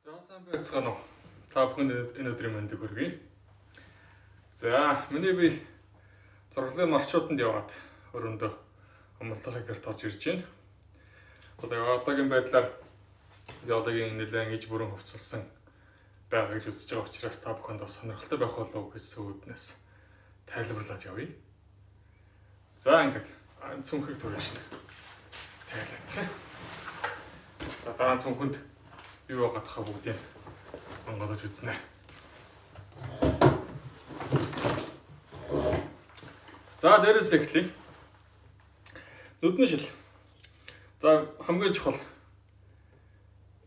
За сайн байцгаана уу. Та бүхэнд энэ өдрийн мэндийг хүргэе. За миний би зурглалын маршрутанд яваад өрөөндөө амлалтын гэрт орж ирж байна. Одоо одоогийн байдлаар биологийн нэлээд иж бүрэн хувцалсан байгааг үзэж байгаа учраас та бүхэнд бас сонирхолтой байх болов уу гэсэн үүднээс тайлбарлаад явъя. За ингээд цүнхийг төрөж шнэ. Тайлбарлах. Дараа цүнхэнд юу байгаа тахаа бүгдийг онголож үзнэ. За дээрээс эхлэе. Нүдний шил. За хамгийн чухал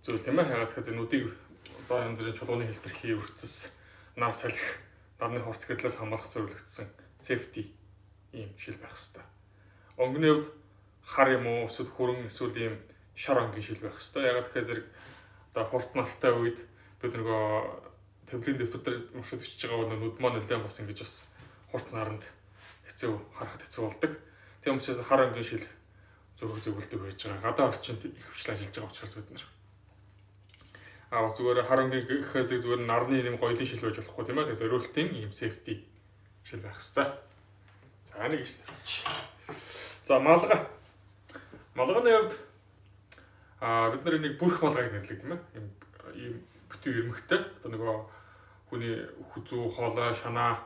зүйл тийм ээ. Ягаад гэхээр нүдийг одоо янз бүрийн чулууны хэлбэрхий өрцөс, нар салхи, нарны хурц гэрлээс хамгаалах зорилгодсон safety ийм шил байх хэрэгтэй. Өнгөний хувьд хар юм уу, эсвэл хүрэн, эсвэл ийм шар онгийн шил байх хэрэгтэй. Ягаад гэхээр зэрэг одоо хурц нартай үед бид нөгөө төвлийн дэвтэр маршрут бичиж байгаа бол нүд маань нэлээд бас ингэж бас хурц наранд хэцүү харахад хэцүү болдог. Тийм учраас хар онгийн шил зөвлөдөг байж байгаа. Гадаа орчинд их хвшил ажиллаж байгаа учраас бид нар бас зүгээр хар онгийн гэхээр зүгээр нарны юм гоёлын шил байж болохгүй тийм ээ. Зориултын ийм safety шил байх хэрэгтэй. За нэг шил. За малгай. Малгайны хувьд бид нар нэг бүрх малгайг нэрлэдэг тийм ээ. Ийм бүтэн ирмэгтэй. Одоо нөгөө хүний хүзүү, хоолой, шанаа,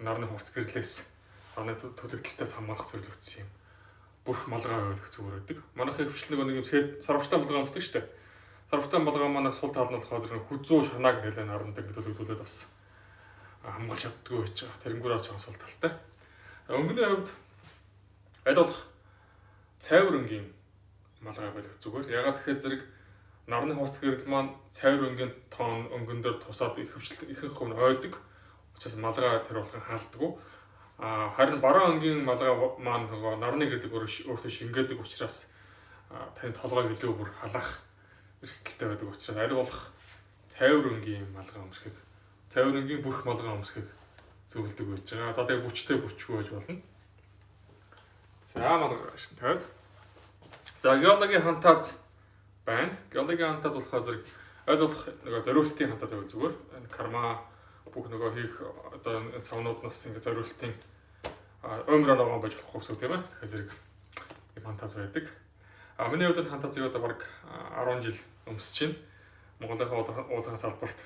нарны хурц гэрлээс нарны төлөвлөлтөөс хамгаалах зорилгодсон юм бүрх малгай байх зүгээр байдаг. Манайхын хвшил нэг юм сарвчтай малгай өмсдөг шүү дээ. Сарвчтай малгай манайх сул тал нь болохоор хүзүү, шанааг нэлээд нарандаг төлөвлөлтөд бас хамгаалж чаддгүй байж байгаа. Тэрнгүүр бас сул талтай. Өнгөний хувьд аль болох цайвар өнгийн малгай байх зүгээр. Ягаад гэхээр зэрэг нарны хурц гэрэл маань цайвар өнгийн тоон өнгөн дээр тусаад их ихэнх хувь нь ойдог. Учраас малгай тэр болгон хаалдаггүй. Харин баруун өнгийн малгай маань нөгөө нарны гэрлэг өөртөө шингээдэг учраас таны толгойг илүү бүр халаах эрсдэлтэй байдаг учраас аль болох цайвар өнгийн малгай өмсөхийг, цайвар өнгийн бүрх малгай өмсөхийг зөвлөдөг байж байгаа. За тэгээ бүчтэй бүчгүй байж болно. За малгай шин тавиад. За геологийн хантаз байна. Геологийн хантаз болохоор зэрэг аль болох нөгөө зориултын хантаз байвал зүгээр. Карма бүх нөгөө хийх одоо савнууд нас ингэ зориултын өмрөө ногоон байж болох гэсэн тийм ээ. Тэгэхээр зэрэг ийм хантаз байдаг. Миний хувьд хантазыг одоо баг 10 жил өмсөж байна. Монголынхаа уулын салбарт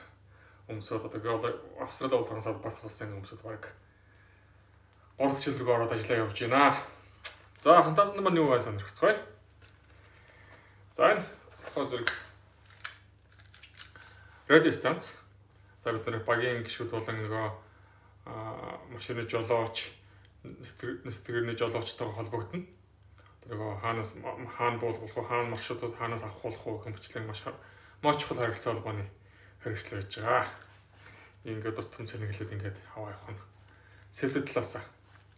өмсөд одоо Австрали уулын салбарт болсон өмсөд баг 3 жил рүү ороод ажиллаа явж байна. За хантазны маань юу вэ сонирхцгаая. За энэ болохоор зэрэг радио станц. За бид нар багийн гишүүд болон нөгөө машины жолооч, нэстгэрний жолоочтойгоо холбогдно. Нөгөө хаана буулгах уу, хаана маршрутууд хаанаас авах уу гэх мэтлэн маш чухал харилцаа холбооны хэрэгсэл байж байгаа. Ингээд дутам цэнэглээд ингээд хаваа явах нь сэлэт талаас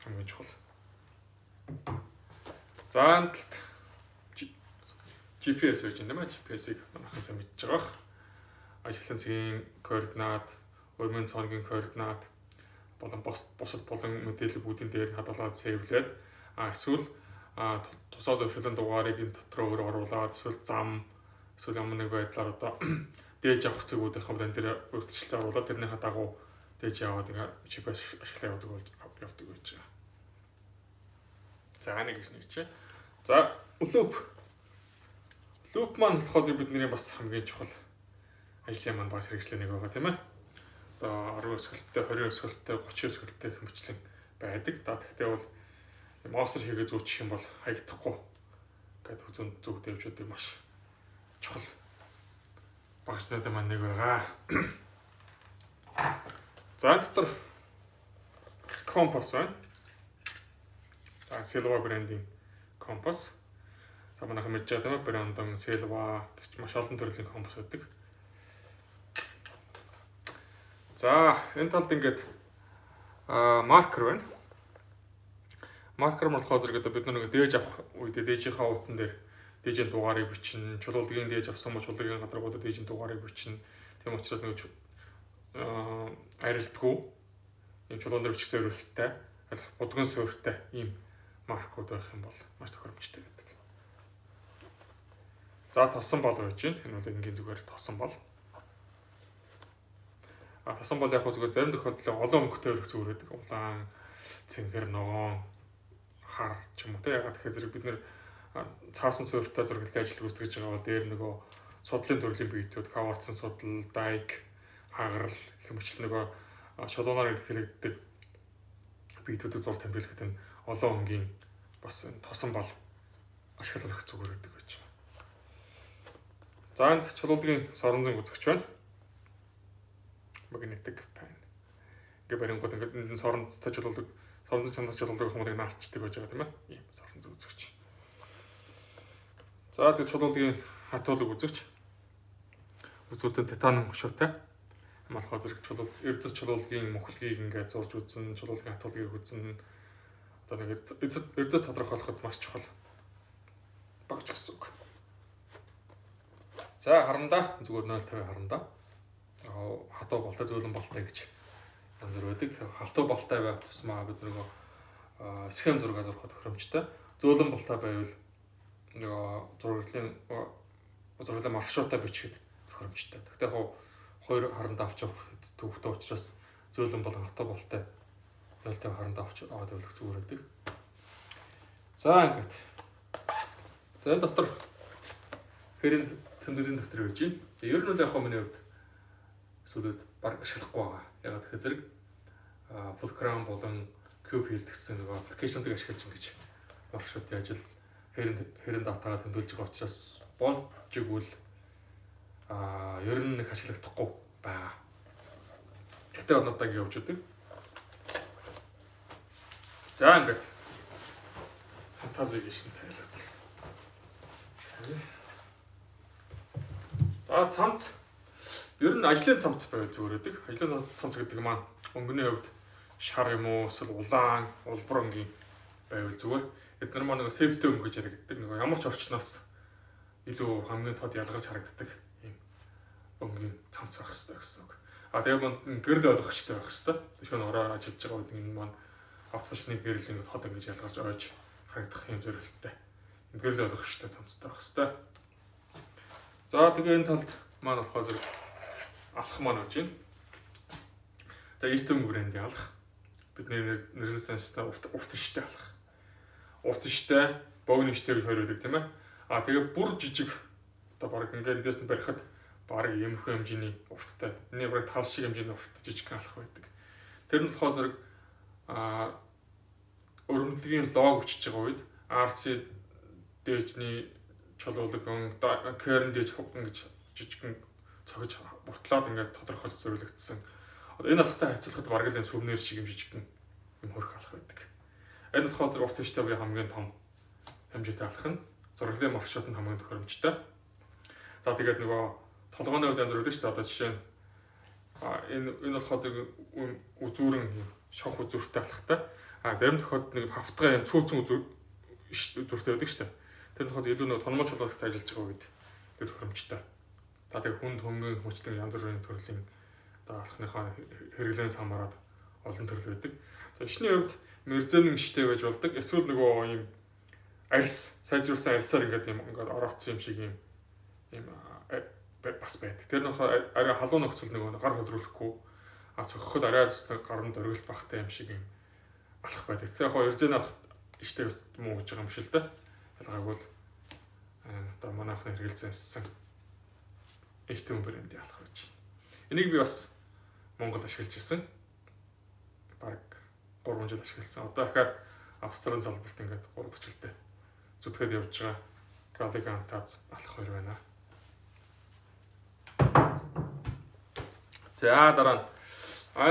хамгийн чухал. За энэ GPS гэж юм байна. GPS-ийг манайхан сайн мэдж байгаа. Ажиглан цагийн координат, өрмөн цонгийн координат болон бусад болон мэдээлэл бүгдийн дээр хадгалаад сейвлээд эсвэл тусаа зөвшөөрлөн дугаарыг энэ дотор оруулаад эсвэл зам эсвэл ямар нэг байдлаар одоо дээж авах зэгүүд байх юм энэ дээр өртөлцөлт оруулаад тэрнийхээ дагуу дээж яваад ингээ GPS ашиглаа явдаг болж явдаг байж байгаа. За нэг ч. За луп маань болохоор бидний бас хамгийн чухал ажлын маань бас хэрэгслээ нэг байгаа тийм ээ. Одоо 10 өсгөлттэй, 20 өсгөлттэй, 30 өсгөлттэй гэх мэтлэн байдаг. Гэхдээ бол монстер хийгээ зүүчих юм бол хаягдахгүй гэдэг хүзүүн зүг дэвж байдаг маш чухал багшнуудын маань нэг байгаа. За дотор компас байна. За Silva брендийн компас. За манайхан мэдж байгаа тийм ээ. Brandon, Silva гэж маш олон төрлийн компас байдаг. За энэ талд ингээд маркер байна. Маркер болохоор зэрэг одоо бид нэг дээж авах үед дээжийнхаа утан дээр дээжийн дугаарыг бичнэ. Чулуулгийн дээж авсан бол чулуулгийн гадаргуудад дээжийн дугаарыг бичнэ. Тийм учраас нэг арилдгүй ийм чулуун дээр бичих зориулттай, будган суурьтай ийм маркууд байх юм бол маш тохиромжтой гэдэг. За тосон бол байж байна. Энэ бол энгийн зүгээр тосон бол. Тосон бол яг хөө зүгээр зарим тохиолдолд олон өнгөтэй өрөх зүгээр байдаг. Улаан, цэнгэр, ногоон, хар ч юм уу те. Ягаад гэхээр зэрэг бид нэр цаасан суурьтай зургийн ажил гүйцэтгэж байгаа бол дээр нөгөө судлалын төрлийн биетүүд, каварцсан судал, дайк, хагарал гэх мэт нөгөө шулуунаар хэрэгддэг биетүүдэд зур тэмдэглэхэд энэ олон өнгийн бас тосон бол ашиглах зүгээр гэдэг байж байна. За энэ чулуулагын соронзон үзэгч байна. Магнетик пен. Ингээ барингууд ингээд энэ соронзтой чулуулаг, соронзон чанартай чулуулагын хүмүүсийг наалцдаг байж байгаа тийм ээ. Ийм соронзон үзэгч. За тэгээд чулуулагын хатуулаг үзэгч. Үзүүлэлт титаниум хөшөөтэй. Малхаа зэрэг чулуул эрдэс чулуулагын мөхөлгийг ингээд зурж үзэн, чулуулагын хатуулгыг үзэн одоо нэг эрдэс тодорхойлоход маш чухал багч гэсэн үг. За харандаа зүгээр 0.50 харандаа. Хатуу болтой, зөөлөн болтой гэж янз бүр байдаг. Хатуу болтой байх тусмаа бид нөгөө схем зураг зурхад тохиромжтой. Зөөлөн болтой байвал нөгөө зураглалын маршрутаа бичихэд тохиромжтой. Гэхдээ яг хоёр харандаа авч явах төвхтэй учраас зөөлөн болон хатуу болтой 0.50 харандаа авч аваад явах зүгээр байдаг. За ингээд. За энэ дотор хэрэг тэмдэглэлийн дэвтэр байж байна. Ер нь л яг миний хувьд сүлээд баг ашиглахгүй байгаа. Ягаад гэхээр зэрэг Fulcrum болон Qfield гэсэн нэг аппликейшныг ашиглаж ингэж маршрутын ажил хэрэг датагаа тэмдэглэж байгаа учраас болж игвэл ер нь их ашиглагдахгүй байгаа. Гэхдээ бол одоо ингэ явж байдаг. За ингээд фантазигшн тайлбар. За цамц. Ер нь ажлын цамц байвал зүгээр байдаг. Ажлын цамц гэдэг маань өнгөний хувьд шар юм уу эсвэл улаан, улбар өнгийн байвал зүгээр. Эдгээр маань нэг safety өнгө гэж яригддаг. Нэг ямар ч орчноос илүү хамгийн тод ялгарч харагддаг юм өнгийн цамц байх хэрэгтэй гэсэн үг. Тэгээ маань гэрэл ойлгохчтой байх хэрэгтэй. Тэшүүн ороор ажиллаж байгаа үед энэ маань автомашины гэрлийн хот ингэж ялгарч ойж харагдах юм зорилттой. Гэрэл ойлгохчтой цамцтай байх хэрэгтэй. За тэгээ энэ талд маань болохоор зэрэг алах маань болж байна. За Eastern брэндийн алах. Бидний нэрлэлцэнстэй урт иштэй алах. Урт иштэй, богино иштэй гэж хоёр байдаг тийм ээ. Тэгээ бүр жижиг одоо баг ингээд эндээс нь барихад баг юмхүү хэмжээний урттай. Эний баг тал шиг хэмжээний урт жижиг алах байдаг. Тэр нь болохоор зэрэг өрөмдлөгийн лог өчөж байгаа үед RC дээжний чулуулаг Kern дээж ингэж жижигэн цогж буртлаад ингээд тодорхойлж зориулагдсан. Энэ алхтай харьцуулахад бараг л сүмнэр шиг юм жижигэн юм хөрх алх байдаг. Энэ болохоор зэрэг урт иштэй буюу хамгийн том хэмжээтэй алх нь зураглалын маршрутанд хамгийн тохиромжтой. За тэгээд нөгөө толгойн үед янз бүр байдаг шүү дээ. Одоо жишээ нь энэ болохоор зэрэг үзүүрэн шонх үзүүртэй алхтай. Зарим тохиолдолд нэг хавтгай юм цүүцэн үзүүртэй байдаг шүү дээ. Тэр болохоор илүү нэг тономж чулуулагт ажиллаж байгаа үед тэр тохиромжтой. За тэгээд хүнд хөнгөн хүчтэй янз бүрийн төрлийн одоо алхныхаа хэрэглэн самараад олон төрөл байдаг. За ишний хувьд мерзенэн иштэй байж болдог. Эсвэл нөгөө юм арьс, сайжруулсан арьсаар ингээд ороцсон юм шиг юм бас байдаг. Тэр нь арай халуун нөхцөл нөгөө гар хөдлөхгүй цохиход арай гаранд оргил багтай юм шиг юм алах байдаг. Тэр яг эрзэн алах иштэй бас муу гэж байгаа юм шиг л да. Ялгаагүй л одоо манайхны хэрэгэлзэнсэн Eastern брэндийн алах гэж. Энийг би бас Монгол ашиглаж ирсэн. Бараг 3 жил ашигласан. Одоо дахиад Австрийн залбарт ингээд 3 жилдээ зүтгэхэд явж байгаа Galligan Taz алах хоёр байна. За дараа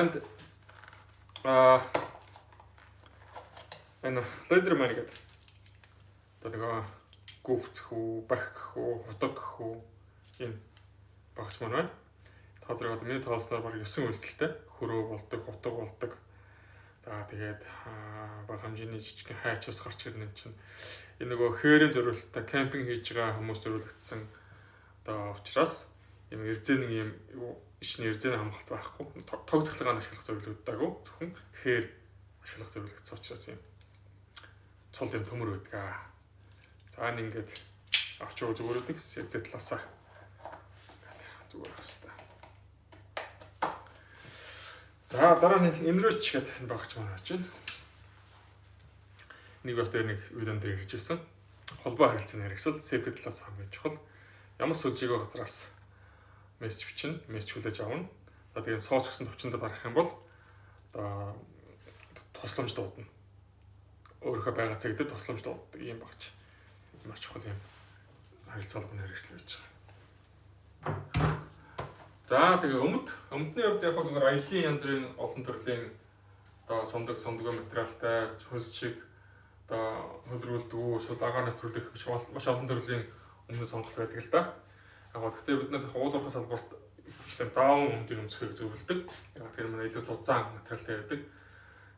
нь энэ Leatherman гэдэг. Одоо нэг гүвцэх үү, бахих үү, худаг гэх үү энэ багч маань байна. Та зэрэг одоо миний тоосноор баг 9 үйлдэлтэй хөрөө болдог, хутаг болдог. За тэгээд баг хэмжээний жижигхэн хайч ус гарч ирнэ чинь. Энэ нөгөө хээрийн зориулалтаа кемпинг хийж байгаа хүмүүс зориулагдсан одоо учраас юм эрзэний юм ишний эрзэний хамгаалт байхгүй. Тог цахилгаан ашиглах зориулагдаагүй. Зөвхөн хээр ашиглах зориулагдсан учраас юм цул юм төмөр байдаг. За энэ ингээд авч яваа зүгээр үүдэг севтэй талаасаа зүгээр хэвчээ. За дараа нь enrich гэдэг энэ багч маань очив. Нэг бас дээр нэг видеон дээр ирж ирсэн. Холбоо харилцааны хэрэгсэл севтэй талаас хамгийн чухал. Ямар сүлжээг газраас мессеж бичнэ, мессеж хүлээж авна. За тэгээд сууч гэсэн төвчөндө дарах юм бол одоо тусламж дуудана. Өөрийнхөө байгаа цагтд тусламж дууддаг юм багч. Маш чухал юм харилцаа холбооны хэрэгсэл байж байгаа. За тэгээ өмдний хувьд яг хөө зүгээр аялын янз бүрийн олон төрлийн одоо сундаг материалтай хүнс шиг одоо хөлрүүлдэг, эсвэл агаар нэвтрүүлэх гэж маш олон төрлийн өмнө сонголт байдаг л да. Яг гоо гэхдээ бид нар уулуурхай салбарт хвчлэн даун өмдийн өмсөхийг зөвлөдөг. Яг тэр маань илүү зузаан материалтай байдаг.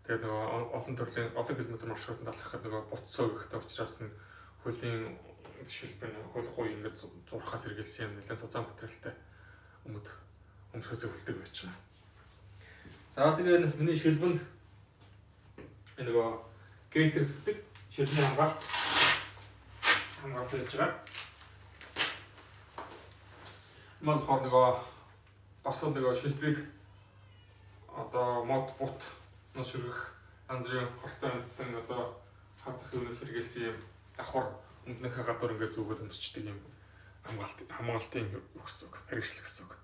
Тэгээд нөгөө олон төрлийн олон километр маршрутанд алхахад нөгөө буцсоо гэхтэй учраас нь хөлийн жишээлбэл хөлгөө ингээд зурхаас сэргийлсэн юм нэлээд зузаан материалтай өмсөх зөвлөдөг байж байна. За тэгээд миний шилбэнд энэ нөгөө гейтers гэдэг шилбэний хамгаалт хийж байгаа. Мөн хор нөгөө бас нөгөө шилбэг одоо мод бут нос шүргэх янз бүрийн хортой амтан одоо хазах өнөөс сэргийлсэн юм давхар өмнөхөө гадуур ингээд зүгөөд өмсчдөг юм хамгаалтын өгсөн хэрэгсэл гэсэн үг.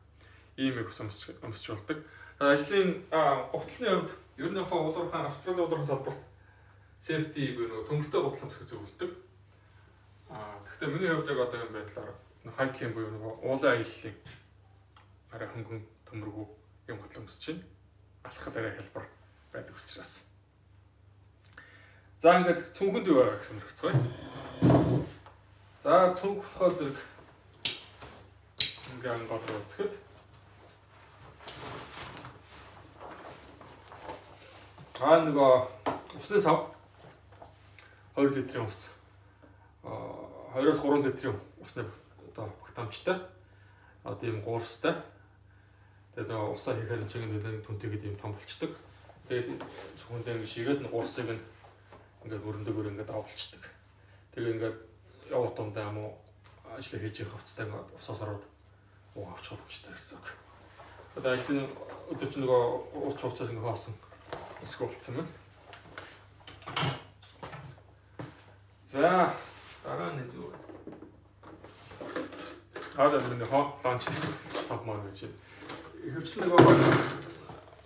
Ийм их өмсч болдог. Ажлын гутлын хувьд ер нь уулуурхай Австрали уулуурхай салбарт safety буюу төмөртэй гутлын зөв зөвлөдөг. Гэхдээ миний хувьд яг одоо юм байдлаар хайкинг буюу уулын аяллаа арай хөнгөн төмөргүй юм гутлын өмсч чинь алхахад арай хэлбэр байдаг учраас. За ингээд цүнхэнд юу байгаа гэсэн хэрэгцгээе. За цүнх болохоо зэрэг ингээд ангууд үзэхэд нөгөө усны сав 2 литрийн ус 2-3 литрийн усны одоо багтаамжтай тийм гуурстай. Тэгээд усаа хийхээр чигээр нэлээд түнтэйгээд юм том болчдөг. Тэгээд зөвхөндөө ингэ шигээд гуурсыг ингээд өрөндөгөр ингээд авалчдаг. Тэгээ ингээд яваа тундаа юм уу ажил хийж явах хувцастай ингээд усаас ороод уу авч боломжтой гэсэн үг. Одоо ажлын өдөр чинь нөгөө ууч уучаас ингээд хоосон усг болцсон байна. За дараа нь юу миний ланч савмаар гэж. Ихэвчлэн нөгөө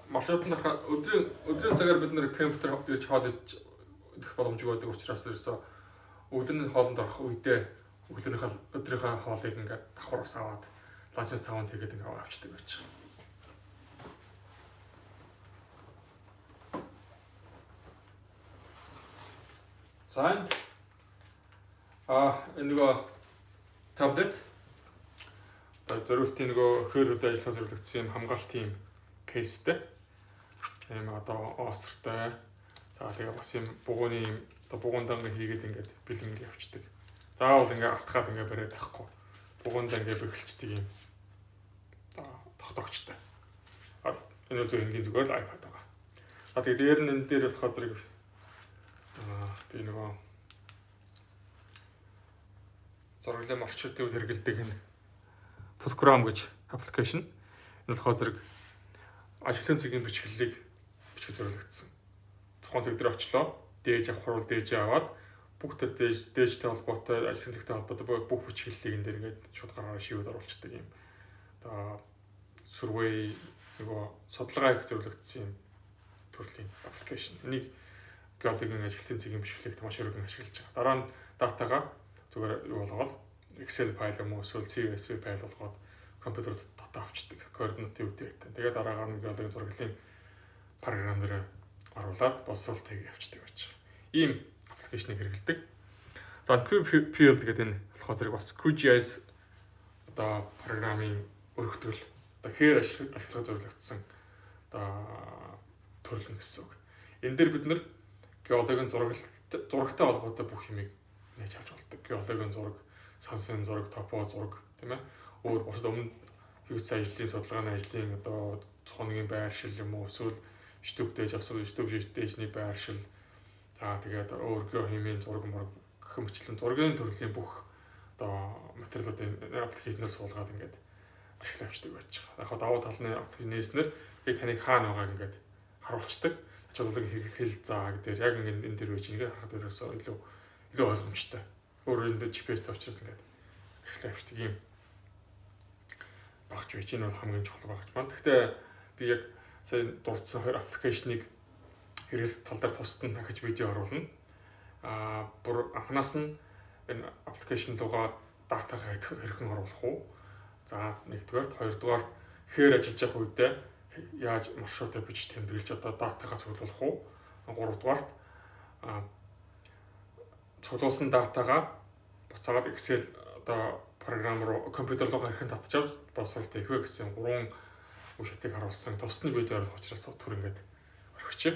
маршрутын дараа өдрийн цагаар бид нэр компьютер ирж хаад идэх боломжгүй байдаг учраас ерөөсөө өглөөний хоолнд орох үедээ өдрийнхөө хоолыг ингээд давхар ус аваад ланчын савнд хийгээд ингээд авчдаг байж. За энэ нөгөө таблет зориултын нөгөө хөр хөдөө ажиллагаа зориулагдсан юм хамгаалтын юм кейстэй. Ийм одоо остертай. За тэгээ бас юм бугууны юм одоо бугуунда ингээ хийгээд ингээд бэлэнг явчихдаг. Заавал ингээ автахад ингээ бариад авахгүй. Бугуунда ингээ бэхэлчдэг юм. Тогтоогчтой. Энэ бол зөв энгийн зүгээр л iPad байгаа. Тэгээ дээр нь энэ дээр болохоор зэрэг би нөгөө зураглалын маршрутын үед хэрэглэдэг энэ Fulcrum гэж аппликейшн. Энэ болохоор зэрэг ажлын цагийн бичгэлийг бичих зориулагдсан. Тухайн цаг дээр очлоо. Дээж авах хурал дээж аваад бүх төр дээжтэй холбоотой ажлын цагтай холбоотой бүх бичгэлийг энэ дээр ингээд шууд гараараа шивэд оруулцдаг юм. Одоо survey нөгөө судалгаа хийх зориулагдсан юм төрлийн аппликейшн. Энийг геологийн ажлын цагийн бичгэлийг маш өргөн ашиглаж байгаа. Дараа нь датагаа зүгээр юу болгоод Excel файл юм уу эсвэл CSV файл болгоод компьютерт дата авчдаг. Координатын үүдтэй. Тэгээд дараагаар нь геологийн зураглалын програм дээр оруулаад боловсруулалт хийгээ явчихдаг байж. Ийм аппликейшнийг хэрэглэдэг. За QField гэдэг энэ болохоор зэрэг бас QGIS одоо програмын өргөтгөл одоо хээр ашиглах зориулагдсан одоо төрөл гэсэн үг. Энэ дээр бид нэр геологийн зурагтай холбоотой бүх юмыг нээж авч болдог. Геологийн зураг, сансын зураг, топо зураг, тийм ээ. Өөр бусад өмнө хийгдсэн ажлын судалгааны ажлын одоо цоногийн байршил юм уу эсвэл YouTube дээж авсан YouTube дээжний байршил. За тэгээд өөр хэмээн зураг мөрөг гэх мэтлэн зургийн төрлийн бүх одоо материалуудын аппликейшнээр суулгаад ингээд ашиглаж авчдаг байж байгаа. Яг давуу талны аппликейшнээр яг таныг хаана байгааг ингээд харуулцдаг. Ачааллыг хэл зааг дээр яг ингээд энэ дэр байж ингээд харахад ерөөсөө илүү ойлгомжтой. Өөрөөр хэлбэл GPS-тэй учраас ингээд ашиглаж авчдаг юм багч байж энэ бол хамгийн чухал багч маань. Гэхдээ би яг сая дурдсан хоёр аппликейшнийг хэрэглэх тал дээр тусад нь дахиж видео оруулна. Бүр анханаас нь энэ аппликейшн руугаа датагаа хэрхэн оруулах уу? За нэгдүгээр, хоёрдугаар хээр ажиллаж явах үедээ яаж маршрутыг бич тэмдэглэж одоо датагаа цуглуулах уу? Гуравдугаар цуглуулсан датагаа буцаагаад Excel одоо програм руу компьютер руу хэрхэн татж авч боловсролтой ихвэ гэсэн 3 үе шатыг харуулсан тусны видео оруулах учраас түр ингээд орхичих.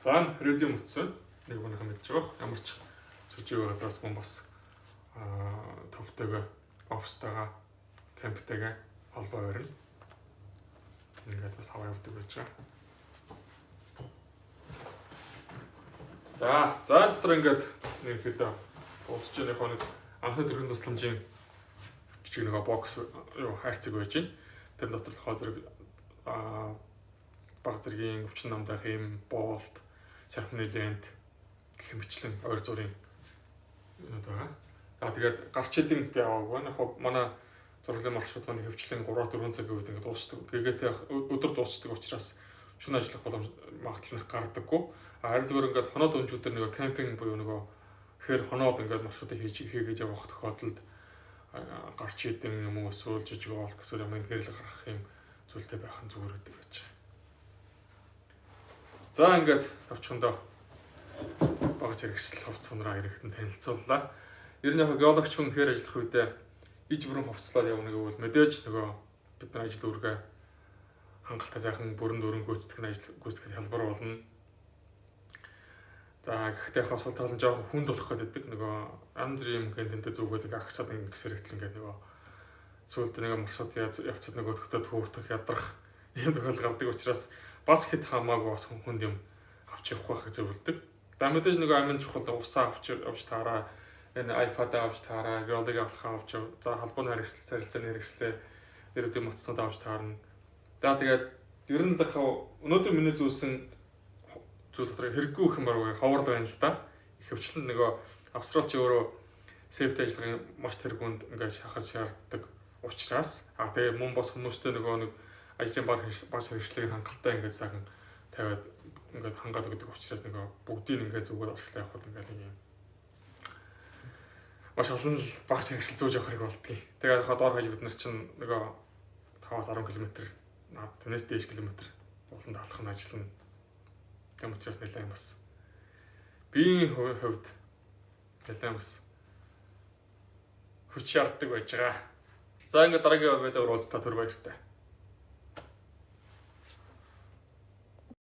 За радио мөцсөн нэг өнөخ мэдж байгаа. Ямар ч сүжиг газраас мөн бас төвтэйгээ офстайгаа камптайгаа холбоо барина. Ингээд бас аваа явдаг байж байгаа. За дотор ингээд ерөнхийдөө уулзж байгаа хоног анхны төрхөн тусламжийн жижиг нэг бокс хайрцаг байж байна. Тэр дотор болохоор зэрэг баг зэргийн өвчин намдах юм болт чархны лент гэх мэтлэн ойр зургийн юмуд байгаа. Тэгээд гарч идэм би аваагүй. Яг манай зураглалын маршрут маань хөвчлэн 3-4 цагийн үед ингээд дуусдаг. ГГТ өдөр дуусдаг учраас шөнө ажиллах боломж магадлал гардаггүй. Харин зүгээр ингээд хоноод өнжүүдээр нэг кемпинг буюу нөгөө хэр хоноод ингээд маршрутыг хийгээд явах тохиолдолд гарч идэм юм уу эсвэл жижиг болт гэсэн юм гэрэл гарах юм зүйлтэй байх нь зүгээр байдаг гэж. За ингээд тавчхандаа багц хэрэгсэл хувцсанараа хэрэгтэн танилцууллаа. Ер нь яг геологч хүн хээр ажиллах үедээ иж бүрэн хувцлаад явна гэвэл мэдээж нөгөө бид нар ажил үргээ хангалттай сайхан бүрэн дүүрэн гүйцэтгэх хэлбэр болно. За гэхдээ яг асуулт талын жоохон хүнд болох гэдэг нөгөө янз бүрийн гэнтэнтэй зүгөөдөг агсаад ингэс хэрэгтэл ингээд нөгөө сүүлд нэг маршрут явцад нөгөө төгтөд хөөртөх ядрах юм тохиол гардаг учраас бас хэд хамаагүй бас хүнд юм авч явах байх зөвлөдөг. За мэдээж нөгөө амин чухал усаа авч таараа энэ iPad авч таараа, геолог авахаа авч за холбооны хэрэгсэл, царилцааны хэрэгслээ ирээдүйн моцнод авч таарна. За тэгээд ер нь л өнөөдөр миний зүйлсэн зүйл дотор хэрэггүй их юм байна ховор байна л да. Их хөвчлэн нөгөө австралч өөрөө сейфти ажиллагааны маш тэргуунд ингээд шахаж шаарддаг учраас тэгээ мөн бас хүмүүстэй нөгөө нэг ажлын баг хэрэгслийг хангалттай ингээд сайхан тавиад ингээд хангаад өгдөг учраас нөгөө бүгдийг ингээд зүгээр ашиглах явахд ингээд юм маш олон л баг хэрэгсэл зөөж явах хэрэг болдгийг. Тэгээд доор хаяж бид нар чинь нөгөө 5-10 км тэрнээс дээш километр болон талах нь ажиллана. Тэм учраас нэлээд бас биеийн хувьд нэлээд бас хүч шаарддаг байж байгаа. За ингээд дараагийн видеоор уулзтаа түр баяртай.